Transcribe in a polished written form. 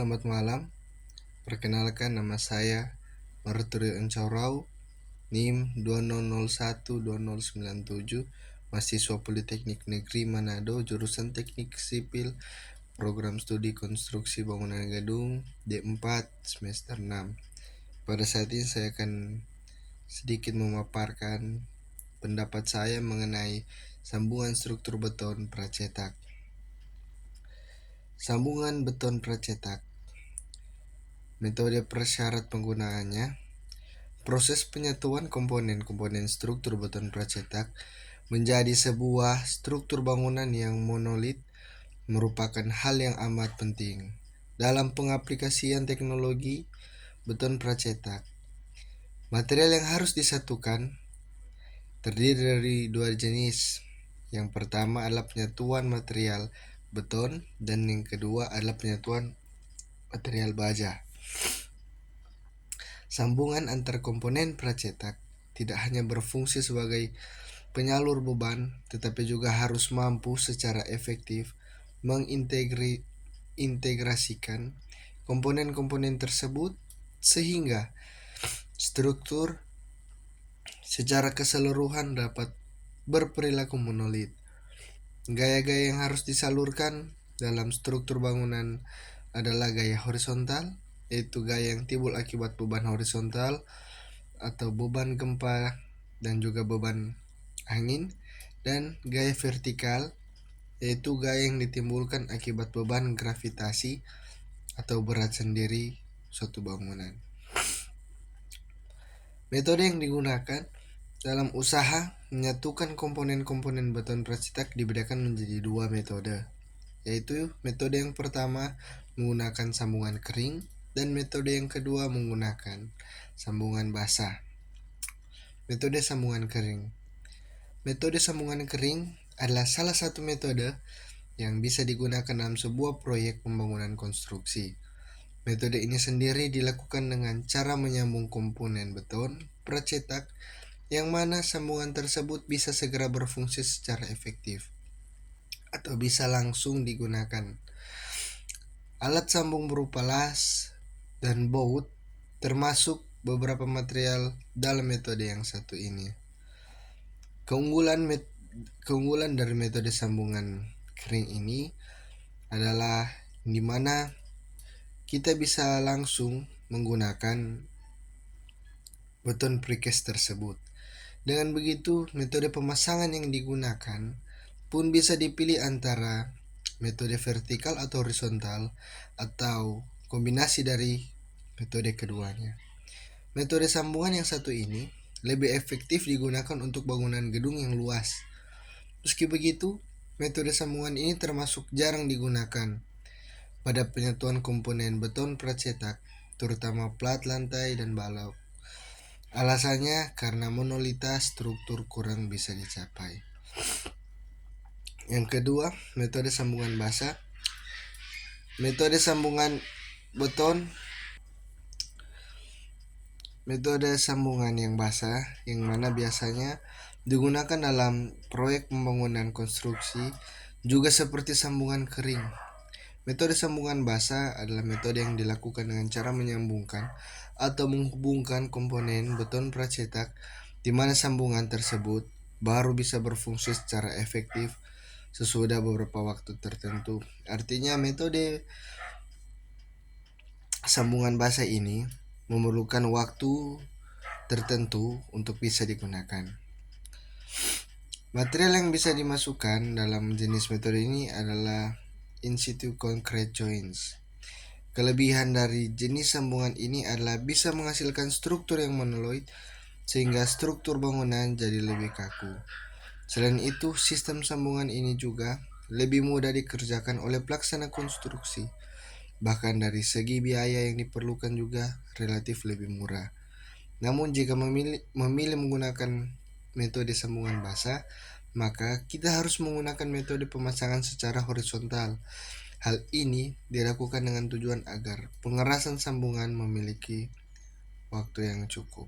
selamat malam. Perkenalkan, nama saya Marturio Encaurau, NIM 20012097, mahasiswa Politeknik Negeri Manado, jurusan Teknik Sipil, program studi konstruksi bangunan gedung D4 semester 6. Pada saat ini saya akan sedikit memaparkan pendapat saya mengenai sambungan struktur beton pracetak. Sambungan beton pracetak. Metode persyarat penggunaannya. Proses penyatuan komponen-komponen struktur beton pracetak menjadi sebuah struktur bangunan yang monolit merupakan hal yang amat penting dalam pengaplikasian teknologi beton pracetak. Material yang harus disatukan terdiri dari dua jenis. Yang pertama adalah penyatuan material beton dan yang kedua adalah penyatuan material baja. Sambungan antar komponen pracetak tidak hanya berfungsi sebagai penyalur beban, tetapi juga harus mampu secara efektif mengintegrasikan komponen-komponen tersebut sehingga struktur secara keseluruhan dapat berperilaku monolit. Gaya-gaya yang harus disalurkan dalam struktur bangunan adalah gaya horizontal, yaitu gaya yang timbul akibat beban horizontal atau beban gempa dan juga beban angin, dan gaya vertikal, yaitu gaya yang ditimbulkan akibat beban gravitasi atau berat sendiri suatu bangunan. Metode yang digunakan dalam usaha menyatukan komponen-komponen beton pracetak dibedakan menjadi dua metode, yaitu metode yang pertama menggunakan sambungan kering dan metode yang kedua menggunakan sambungan basah. Metode sambungan kering. Metode sambungan kering adalah salah satu metode yang bisa digunakan dalam sebuah proyek pembangunan konstruksi. Metode ini sendiri dilakukan dengan cara menyambung komponen beton pracetak yang mana sambungan tersebut bisa segera berfungsi secara efektif atau bisa langsung digunakan. Alat sambung berupa las dan baut termasuk beberapa material dalam metode yang satu ini. Keunggulan dari metode sambungan kering ini adalah di mana kita bisa langsung menggunakan beton precast tersebut. Dengan begitu, metode pemasangan yang digunakan pun bisa dipilih antara metode vertikal atau horizontal atau kombinasi dari metode keduanya. Metode sambungan yang satu ini lebih efektif digunakan untuk bangunan gedung yang luas. Meski begitu, metode sambungan ini termasuk jarang digunakan pada penyatuan komponen beton pracetak, terutama plat lantai dan balok. Alasannya karena monolitas struktur kurang bisa dicapai. Yang kedua, metode sambungan basah. Metode sambungan yang basah yang mana biasanya digunakan dalam proyek pembangunan konstruksi juga seperti sambungan kering. Metode sambungan basah adalah metode yang dilakukan dengan cara menyambungkan atau menghubungkan komponen beton pracetak di mana sambungan tersebut baru bisa berfungsi secara efektif sesudah beberapa waktu tertentu. Artinya metode sambungan basah ini memerlukan waktu tertentu untuk bisa digunakan. Material yang bisa dimasukkan dalam jenis metode ini adalah in situ concrete joints. Kelebihan dari jenis sambungan ini adalah bisa menghasilkan struktur yang monolit sehingga struktur bangunan jadi lebih kaku. Selain itu, sistem sambungan ini juga lebih mudah dikerjakan oleh pelaksana konstruksi. Bahkan dari segi biaya yang diperlukan juga relatif lebih murah. Namun jika memilih menggunakan metode sambungan basah, maka kita harus menggunakan metode pemasangan secara horizontal. Hal ini dilakukan dengan tujuan agar pengerasan sambungan memiliki waktu yang cukup.